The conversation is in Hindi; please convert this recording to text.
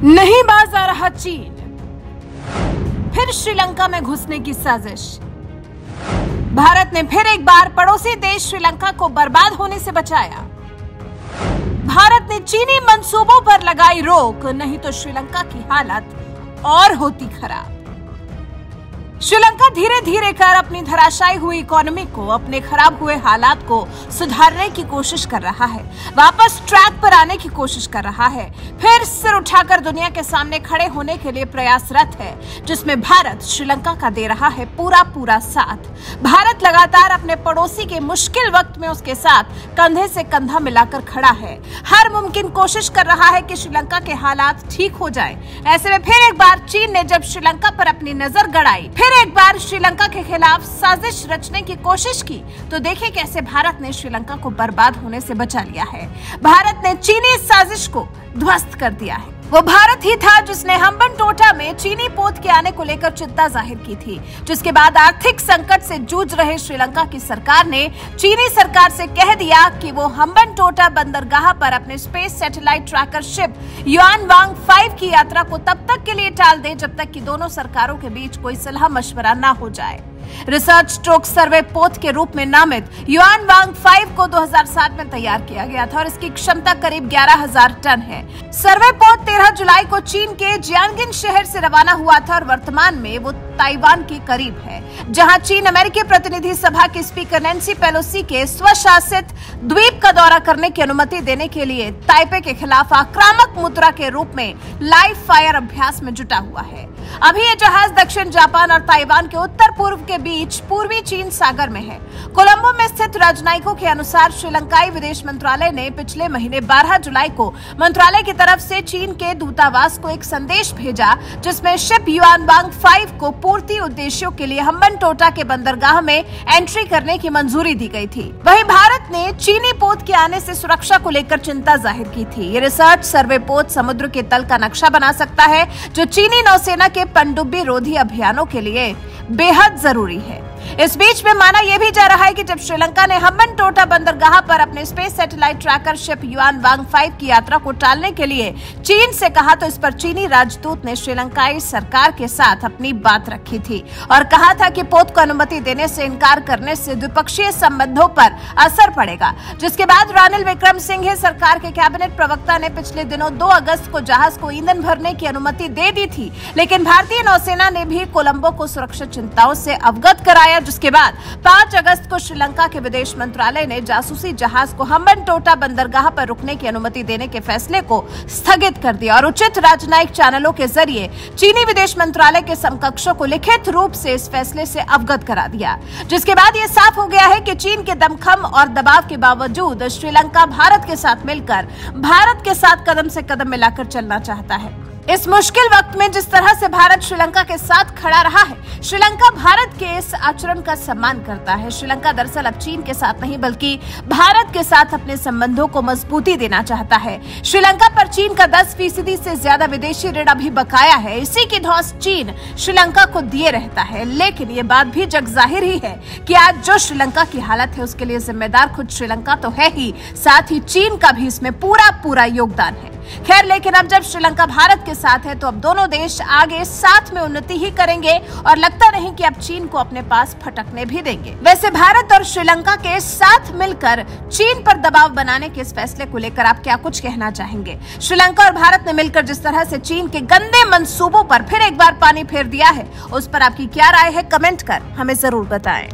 नहीं बाज आ रहा चीन, फिर श्रीलंका में घुसने की साजिश। भारत ने फिर एक बार पड़ोसी देश श्रीलंका को बर्बाद होने से बचाया। भारत ने चीनी मंसूबों पर लगाई रोक, नहीं तो श्रीलंका की हालत और होती खराब। श्रीलंका धीरे धीरे कर अपनी धराशायी हुई इकोनॉमी को, अपने खराब हुए हालात को सुधारने की कोशिश कर रहा है, वापस ट्रैक पर आने की कोशिश कर रहा है, फिर सिर उठाकर दुनिया के सामने खड़े होने के लिए प्रयासरत है, जिसमें भारत श्रीलंका का दे रहा है पूरा साथ। भारत लगातार अपने पड़ोसी के मुश्किल वक्त में उसके साथ कंधे से कंधा मिलाकर खड़ा है, हर मुमकिन कोशिश कर रहा है कि श्रीलंका के हालात ठीक हो जाए। ऐसे में फिर एक बार चीन ने जब श्रीलंका पर अपनी नजर गड़ाई, फिर एक बार श्रीलंका के खिलाफ साजिश रचने की कोशिश की, तो देखिए कैसे भारत ने श्रीलंका को बर्बाद होने से बचा लिया है। भारत ने चीनी साजिश को ध्वस्त कर दिया है। वो भारत ही था जिसने हम्बनटोटा में चीनी पोत के आने को लेकर चिंता जाहिर की थी, जिसके बाद आर्थिक संकट से जूझ रहे श्रीलंका की सरकार ने चीनी सरकार से कह दिया कि वो हम्बनटोटा बंदरगाह पर अपने स्पेस सैटेलाइट ट्रैकर शिप युआनवांग 5 की यात्रा को तब तक के लिए टाल दे जब तक कि दोनों सरकारों के बीच कोई सलाह मशवरा न हो जाए। रिसर्च स्ट्रोक सर्वे पोत के रूप में नामित युआनवांग 5 को 2007 में तैयार किया गया था और इसकी क्षमता करीब 11,000 टन है। सर्वे पोत 13 जुलाई को चीन के जियानगिन शहर से रवाना हुआ था और वर्तमान में वो ताइवान के करीब है, जहां चीन अमेरिकी प्रतिनिधि सभा के स्पीकर नैन्सी पेलोसी के स्वशासित द्वीप का दौरा करने की अनुमति देने के लिए ताइपे के खिलाफ आक्रामक मुद्रा के रूप में लाइव फायर अभ्यास में जुटा हुआ है। अभी ये जहाज दक्षिण जापान और ताइवान के उत्तर पूर्व के बीच पूर्वी चीन सागर में है। कोलंबो में स्थित राजनयिकों के अनुसार श्रीलंकाई विदेश मंत्रालय ने पिछले महीने 12 जुलाई को मंत्रालय की तरफ से चीन के दूतावास को एक संदेश भेजा, जिसमें शिप युआनवांग 5 को पूर्ति उद्देश्यों के लिए हम्बनटोटा के बंदरगाह में एंट्री करने की मंजूरी दी गई थी। वहीं भारत ने चीनी पोत के आने से सुरक्षा को लेकर चिंता जाहिर की थी। ये रिसर्च सर्वे पोत समुद्र के तल का नक्शा बना सकता है, जो चीनी नौसेना के पनडुब्बी रोधी अभियानों के लिए बेहद जरूरी है। इस बीच में माना यह भी जा रहा है कि जब श्रीलंका ने हम्बनटोटा बंदरगाह पर अपने स्पेस सैटेलाइट ट्रैकर शिप युआनवांग 5 की यात्रा को टालने के लिए चीन से कहा, तो इस पर चीनी राजदूत ने श्रीलंकाई सरकार के साथ अपनी बात रखी थी और कहा था कि पोत को अनुमति देने से इनकार करने से द्विपक्षीय संबंधों पर असर पड़ेगा। जिसके बाद रानिल विक्रमसिंघे सरकार के कैबिनेट प्रवक्ता ने पिछले दिनों 2 अगस्त को जहाज को ईंधन भरने की अनुमति दे दी थी, लेकिन भारतीय नौसेना ने भी कोलंबो को सुरक्षा चिंताओं से अवगत कराया, जिसके बाद 5 अगस्त को श्रीलंका के विदेश मंत्रालय ने जासूसी जहाज को हम्बनटोटा बंदरगाह पर रुकने की अनुमति देने के फैसले को स्थगित कर दिया और उचित राजनयिक चैनलों के जरिए चीनी विदेश मंत्रालय के समकक्षों को लिखित रूप से इस फैसले से अवगत करा दिया। जिसके बाद ये साफ हो गया है कि चीन के दमखम और दबाव के बावजूद श्रीलंका भारत के साथ मिलकर भारत के साथ कदम से कदम मिलाकर चलना चाहता है। इस मुश्किल वक्त में जिस तरह से भारत श्रीलंका के साथ खड़ा रहा है, श्रीलंका भारत के इस आचरण का सम्मान करता है। श्रीलंका दरअसल अब चीन के साथ नहीं बल्कि भारत के साथ अपने संबंधों को मजबूती देना चाहता है। श्रीलंका पर चीन का 10% से ज्यादा विदेशी ऋण अभी बकाया है। इसी की धौंस चीन श्रीलंका को दिए रहता है, लेकिन ये बात भी जग जाहिर ही है कि आज जो श्रीलंका की हालत है उसके लिए जिम्मेदार खुद श्रीलंका तो है ही, साथ ही चीन का भी इसमें पूरा योगदान है। खैर, लेकिन अब जब श्रीलंका भारत के साथ है तो अब दोनों देश आगे साथ में उन्नति ही करेंगे और लगता नहीं कि अब चीन को अपने पास फटकने भी देंगे। वैसे भारत और श्रीलंका के साथ मिलकर चीन पर दबाव बनाने के इस फैसले को लेकर आप क्या कुछ कहना चाहेंगे? श्रीलंका और भारत ने मिलकर जिस तरह से चीन के गंदे मंसूबों पर फिर एक बार पानी फेर दिया है, उस पर आपकी क्या राय है? कमेंट कर हमें जरूर बताएं।